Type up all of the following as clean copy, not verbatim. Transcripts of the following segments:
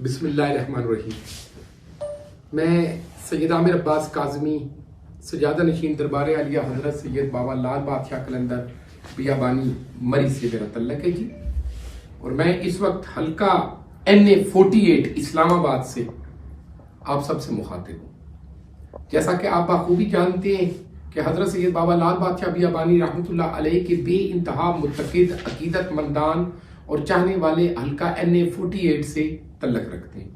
بسم اللہ الرحمن الرحیم۔ میں سید عامر عباس کاظمی سجادہ نشین دربار عالیہ حضرت سید بابا لال بادشاہ قلندر بیابانی مری سے میرا تعلق ہے جی، اور میں اس وقت حلقہ NA48 اسلام آباد سے آپ سب سے مخاطب ہوں۔ جیسا کہ آپ بخوبی جانتے ہیں کہ حضرت سید بابا لال بادشاہ بیابانی رحمۃ اللہ علیہ کے بے انتہا متقد عقیدت مندان اور چاہنے والے حلقہ NA48 سے تعلق رکھتے ہیں۔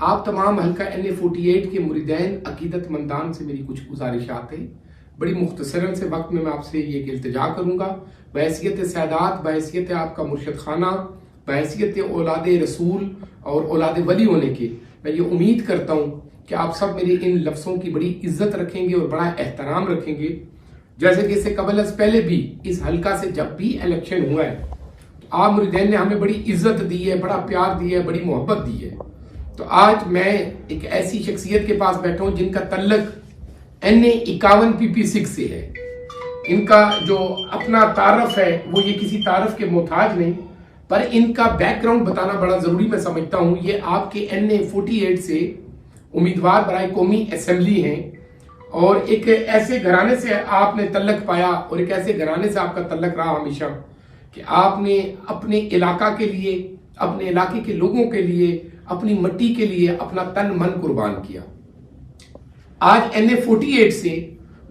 آپ تمام حلقہ NA48 کے مریدین عقیدت مندان سے میری کچھ گزارشات ہیں، بڑی مختصراً سے وقت میں آپ سے یہ التجا کروں گا۔ بحیثیت سادات، بحیثیت آپ کا مرشد خانہ، بحیثیت اولاد رسول اور اولاد ولی ہونے کے، میں یہ امید کرتا ہوں کہ آپ سب میرے ان لفظوں کی بڑی عزت رکھیں گے اور بڑا احترام رکھیں گے۔ جیسے کہ اس سے قبل از پہلے بھی اس حلقہ سے جب بھی الیکشن ہوا ہے تو آپ مریدین نے ہمیں بڑی عزت دی ہے، بڑا پیار دیا ہے، بڑی محبت دی ہے۔ تو آج میں ایک ایسی شخصیت کے پاس بیٹھا ہوں جن کا تعلق NA51 PP6 سے ہے۔ ان کا جو اپنا تعارف ہے وہ یہ کسی تعارف کے محتاج نہیں، پر ان کا بیک گراؤنڈ بتانا بڑا ضروری میں سمجھتا ہوں۔ یہ آپ کے NA48 سے امیدوار برائے قومی اسمبلی ہیں، اور ایک ایسے گھرانے سے آپ نے تعلق پایا اور ایک ایسے گھرانے سے آپ کا تعلق رہا ہمیشہ کہ آپ نے اپنے علاقہ کے لیے، اپنے علاقے کے لوگوں کے لیے، اپنی مٹی کے لیے اپنا تن من قربان کیا۔ آج NA48 سے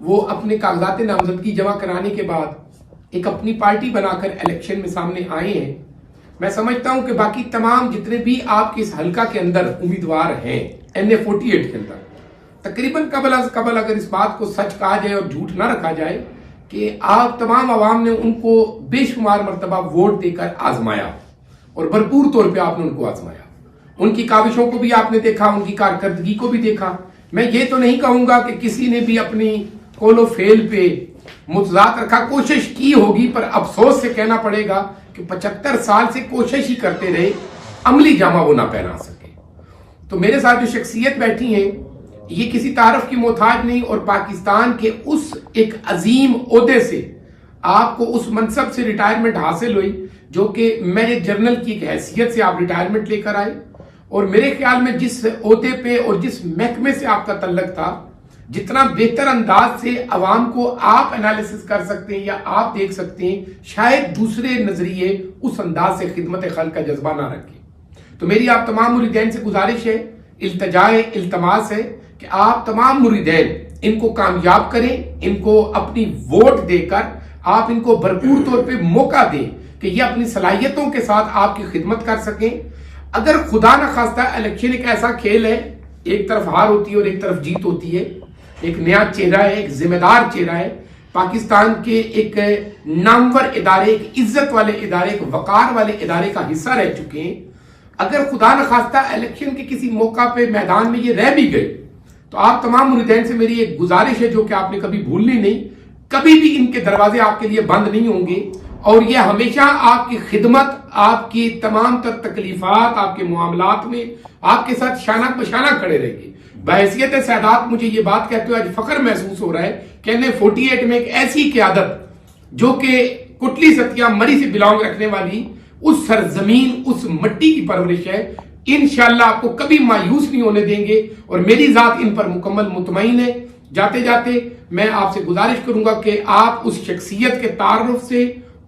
وہ اپنے کاغذات نامزدگی جمع کرانے کے بعد ایک اپنی پارٹی بنا کر الیکشن میں سامنے آئے ہیں۔ میں سمجھتا ہوں کہ باقی تمام جتنے بھی آپ کے اس حلقہ کے اندر امیدوار ہیں NA48 کے اندر، تقریباً قبل اگر اس بات کو سچ کہا جائے اور جھوٹ نہ رکھا جائے کہ آپ تمام عوام نے ان کو بے شمار مرتبہ ووٹ دے کر آزمایا، اور بھرپور طور پہ آپ نے ان کو آزمایا۔ ان کی کاوشوں کو بھی آپ نے دیکھا، ان کی کارکردگی کو بھی دیکھا۔ میں یہ تو نہیں کہوں گا کہ کسی نے بھی اپنی قول و فعل پہ متضاد رکھا، کوشش کی ہوگی، پر افسوس سے کہنا پڑے گا کہ 75 سال سے کوشش ہی کرتے رہے، عملی جامہ وہ نہ پہنا سکے۔ تو میرے ساتھ جو شخصیت بیٹھی ہیں یہ کسی تعارف کی محتاج نہیں، اور پاکستان کے اس ایک عظیم عہدے سے آپ کو اس منصب سے ریٹائرمنٹ حاصل ہوئی جو کہ میجر جنرل کی ایک حیثیت سے آپ ریٹائرمنٹ لے کر آئے، اور میرے خیال میں جس عہدے پہ اور جس محکمے سے آپ کا تعلق تھا، جتنا بہتر انداز سے عوام کو آپ انالیسس کر سکتے ہیں یا آپ دیکھ سکتے ہیں، شاید دوسرے نظریے اس انداز سے خدمت خلق کا جذبہ نہ رکھیں۔ تو میری آپ تمام مریدین سے گزارش ہے، التجا ہے، التماس ہے کہ آپ تمام مریدین ان کو کامیاب کریں، ان کو اپنی ووٹ دے کر آپ ان کو بھرپور طور پہ موقع دیں کہ یہ اپنی صلاحیتوں کے ساتھ آپ کی خدمت کر سکیں۔ اگر خدا نہ خواستہ الیکشن ایک ایسا کھیل ہے، ایک طرف ہار ہوتی ہے اور ایک طرف جیت ہوتی ہے، ایک نیا چہرہ ہے، ایک ذمہ دار چہرہ ہے، پاکستان کے ایک نامور ادارے، ایک عزت والے ادارے، ایک وقار والے ادارے کا حصہ رہ چکے ہیں۔ اگر خدا نہ خواستہ الیکشن کے کسی موقع پہ میدان میں یہ رہ بھی گئے تو آپ تمام مریدین سے میری ایک گزارش ہے جو کہ آپ نے کبھی بھولنی نہیں، کبھی بھی ان کے دروازے آپ کے لیے بند نہیں ہوں گے، اور یہ ہمیشہ آپ کی خدمت، آپ کی تمام تر تکلیفات، آپ کے معاملات میں آپ کے ساتھ شانہ بشانہ کھڑے رہیں گے۔ بحیثیت سادات مجھے یہ بات کہتے ہوئے آج فخر محسوس ہو رہا ہے کہ NA48 میں ایک ایسی قیادت جو کہ کٹلی ستیا مری سے بلانگ رکھنے والی اس سرزمین، اس مٹی کی پرورش ہے۔ انشاءاللہ آپ کو کبھی مایوس نہیں ہونے دیں گے، اور میری ذات ان پر مکمل مطمئن ہے۔ جاتے جاتے میں آپ سے گزارش کروں گا کہ آپ اس شخصیت کے تعارف سے،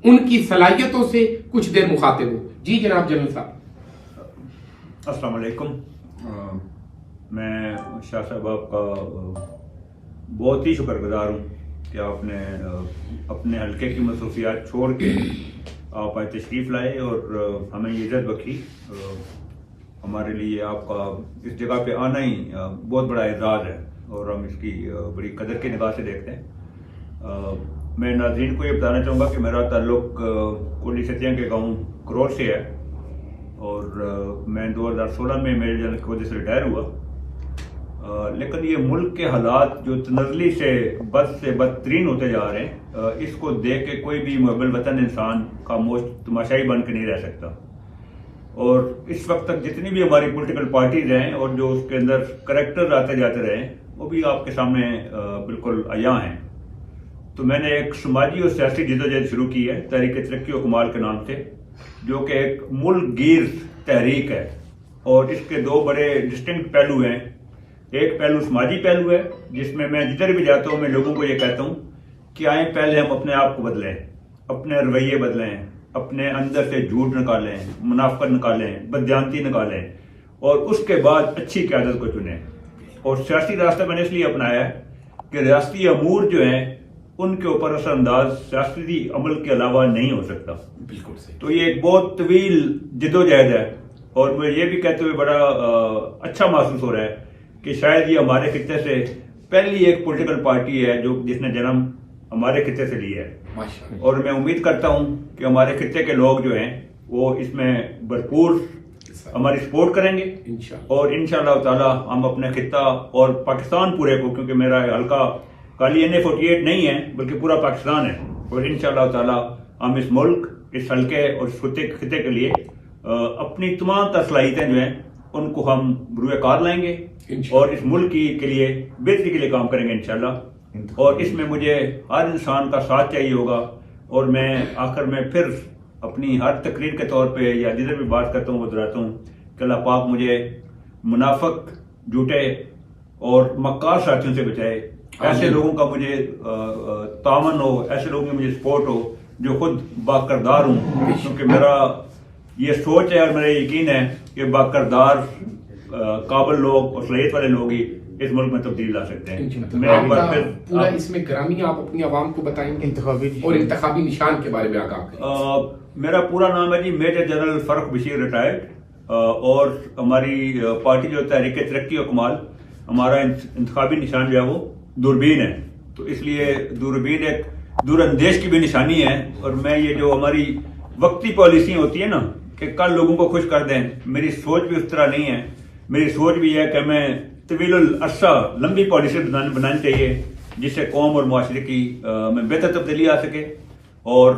ان کی صلاحیتوں سے کچھ دیر مخاطب ہو۔ جی جناب جنرل صاحب۔ السلام علیکم۔ میں شاہ صاحب آپ کا بہت ہی شکر گزار ہوں کہ آپ نے اپنے حلقے کی مصروفیات چھوڑ کے آپ آج تشریف لائے اور ہمیں یہ عزت بخشی۔ ہمارے لیے آپ کا اس جگہ پہ آنا ہی بہت بڑا اعزاز ہے، اور ہم اس کی بڑی قدر کی نگاہ سے دیکھتے ہیں۔ میں ناظرین کو یہ بتانا چاہوں گا کہ میرا تعلق کولی ستیا کے گاؤں کرور سے ہے، اور میں 2016 میں میجر جنرل کی وجہ سے ریٹائر ہوا، لیکن یہ ملک کے حالات جو تنزلی سے بدترین ہوتے جا رہے ہیں، اس کو دیکھ کے کوئی بھی محب الوطن انسان خاموش تماشائی بن کے نہیں رہ سکتا۔ اور اس وقت تک جتنی بھی ہماری پولیٹیکل پارٹیز ہیں اور جو اس کے اندر کریکٹر آتے جاتے رہے، وہ بھی آپ کے سامنے بالکل عیاں ہیں۔ تو میں نے ایک سماجی اور سیاسی جدوجہد شروع کی ہے تحریک ترقی و کمال کے نام سے، جو کہ ایک ملک گیر تحریک ہے، اور اس کے دو بڑے ڈسٹنکٹ پہلو ہیں. ایک پہلو سماجی پہلو ہے جس میں جدھر بھی جاتا ہوں میں لوگوں کو یہ کہتا ہوں کہ آئیں پہلے ہم اپنے آپ کو بدلیں, اپنے رویے بدلیں, اپنے اندر سے جھوٹ نکالیں, منافقت نکالیں, بددیانتی نکالیں, اور اس کے بعد اچھی قیادت کو چنیں. اور سیاسی راستہ میں نے اس لیے اپنایا ہے کہ ریاستی امور جو ہیں ان کے اوپر اثر انداز سیاسی عمل کے علاوہ نہیں ہو سکتا. بالکل صحیح. تو یہ ایک بہت طویل جدوجہد ہے, اور مجھے یہ بھی کہتے ہوئے بڑا اچھا محسوس ہو رہا ہے کہ شاید یہ ہمارے خطے سے پہلی ایک پولیٹیکل پارٹی ہے جس نے جنم ہمارے خطے سے لیا ہے. اور میں امید کرتا ہوں کہ ہمارے خطے کے لوگ جو ہیں وہ اس میں بھرپور ہماری سپورٹ کریں گے, اور انشاءاللہ تعالی ہم اپنے خطہ اور پاکستان پورے کو, کیونکہ میرا حلقہ خالی NA48 نہیں ہے بلکہ پورا پاکستان ہے, اور انشاءاللہ تعالی ہم اس ملک, اس حلقے اور اس خطے کے لیے اپنی تمام تر صلاحیتیں جو ہیں ان کو ہم بروئے کار لائیں گے اور اس ملک کے لیے بہتری کے لیے کام کریں گے انشاءاللہ. اور اس میں مجھے ہر انسان کا ساتھ چاہیے ہوگا, اور میں آخر میں پھر اپنی ہر تقریر کے طور پہ یا جدھر بھی بات کرتا ہوں وہ دہراتا ہوں کہ اللہ پاک مجھے منافق, جھوٹے اور مکار ساتھیوں سے بچائے. ایسے لوگوں کا مجھے تعاون ہو, ایسے لوگوں کی مجھے سپورٹ ہو جو خود باکردار ہوں, کیونکہ میرا یہ سوچ ہے اور میرا یقین ہے کہ باکردار قابل لوگ اور صلاحیت والے لوگ ہی اس ملک میں تبدیلی لا سکتے ہیں. میں ایک بار پھر پورا اس میں گرامی آپ اپنی عوام کو بتائیں گے اور انتخابی نشان کے بارے میں آگاہ کریں. میرا پورا نام ہے جی میجر جنرل فرق بشیر ریٹائرڈ, اور ہماری پارٹی جو تحریک ترقی و کمال, ہمارا انتخابی نشان جو ہے وہ دوربین ہے. تو اس لیے دوربین ایک دور اندیش کی بھی نشانی ہے, اور میں یہ جو ہماری وقتی پالیسی ہوتی ہے نا کہ کل لوگوں کو خوش کر دیں, میری سوچ بھی اس طرح نہیں ہے. میری سوچ بھی ہے کہ میں طویل العرصہ لمبی پالیسی بنانی چاہیے جس سے قوم اور معاشرے کی میں بہتر تبدیلی آ سکے. اور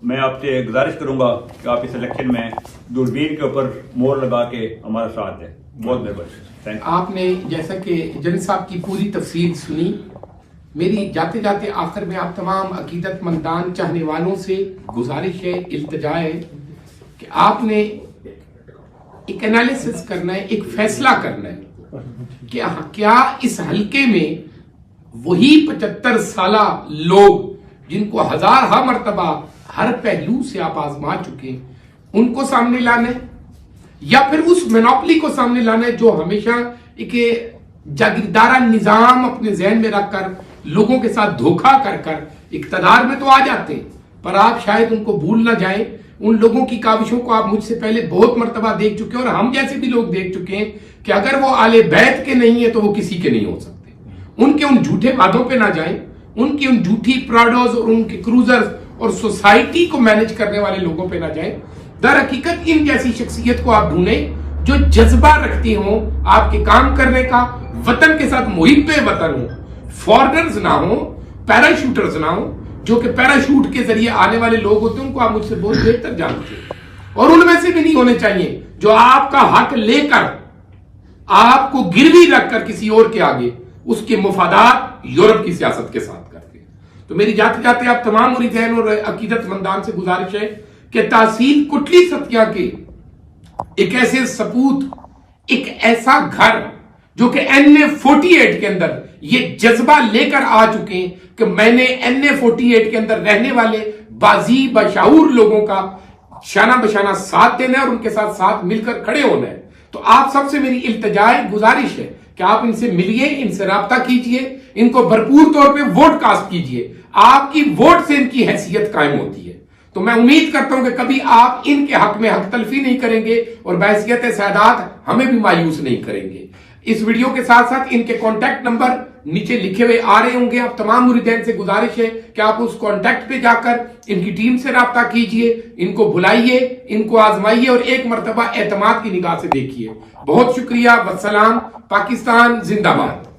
میں آپ سے گزارش کروں گا کہ آپ اس الیکشن میں دوربین کے اوپر مور لگا کے ہمارا ساتھ دیں. بہت مہربانی. آپ نے جیسا کہ جن صاحب کی پوری تفصیل سنی, میری جاتے جاتے آخر میں آپ تمام عقیدت مندان چاہنے والوں سے گزارش ہے, التجا ہے کہ آپ نے ایک انالیسس کرنا ہے, ایک فیصلہ کرنا ہے کہ کیا اس حلقے میں وہی 75 سالہ لوگ جن کو ہزارہ مرتبہ ہر پہلو سے آپ آزما چکے ان کو سامنے لانا ہے, یا پھر اس مونوپلی کو سامنے لانا ہے جو ہمیشہ ایک جاگیردارہ نظام اپنے ذہن میں رکھ کر لوگوں کے ساتھ دھوکہ کر کر اقتدار میں تو آ جاتے ہیں پر آپ شاید ان کو بھول نہ جائیں. ان لوگوں کی کاوشوں کو آپ مجھ سے پہلے بہت مرتبہ دیکھ چکے ہیں, اور ہم جیسے بھی لوگ دیکھ چکے ہیں کہ اگر وہ آل بیت کے نہیں ہیں تو وہ کسی کے نہیں ہو سکتے. ان کے ان جھوٹے وعدوں پہ نہ جائیں, ان کی ان جھوٹی پراڈوز اور ان کے کروزرز اور سوسائٹی کو مینج کرنے والے لوگوں پہ نہ جائیں. در حقیقت ان جیسی شخصیت کو آپ ڈھونڈیں جو جذبہ رکھتی ہوں آپ کے کام کرنے کا, وطن کے ساتھ محب وطن ہوں, فارنرز نہ ہوں, پیراشوٹرز نہ ہوں. جو کہ پیراشوٹ کے ذریعے آنے والے لوگ ہوتے ہیں ان کو آپ مجھ سے بہت بہتر جانتے ہیں, اور ان میں سے بھی نہیں ہونے چاہیے جو آپ کا حق لے کر آپ کو گروی رکھ کر کسی اور کے آگے اس کے مفادات یورپ کی سیاست کے ساتھ کرتے ہیں. تو میری جاتے جاتے آپ تمام مریدین اور عقیدت مندان سے گزارش ہے کہ تحصیل کٹلی ستیا کے ایک ایسے سپوت, ایک ایسا گھر جو کہ NA48 کے اندر یہ جذبہ لے کر آ چکے ہیں کہ میں نے NA48 کے اندر رہنے والے بازی بشعور لوگوں کا شانہ بشانہ ساتھ دینا ہے اور ان کے ساتھ مل کر کھڑے ہونا ہے. تو آپ سب سے میری التجا گزارش ہے کہ آپ ان سے ملیے, ان سے رابطہ کیجئے, ان کو بھرپور طور پہ ووٹ کاسٹ کیجئے. آپ کی ووٹ سے ان کی حیثیت قائم ہوتی ہے. تو میں امید کرتا ہوں کہ کبھی آپ ان کے حق میں حق تلفی نہیں کریں گے اور بحیثیت سادات ہمیں بھی مایوس نہیں کریں گے. اس ویڈیو کے ساتھ ساتھ ان کے کانٹیکٹ نمبر نیچے لکھے ہوئے آ رہے ہوں گے. آپ تمام مریدین سے گزارش ہے کہ آپ اس کانٹیکٹ پہ جا کر ان کی ٹیم سے رابطہ کیجئے, ان کو بلائیے, ان کو آزمائیے اور ایک مرتبہ اعتماد کی نگاہ سے دیکھیے. بہت شکریہ. والسلام. پاکستان زندہ باد.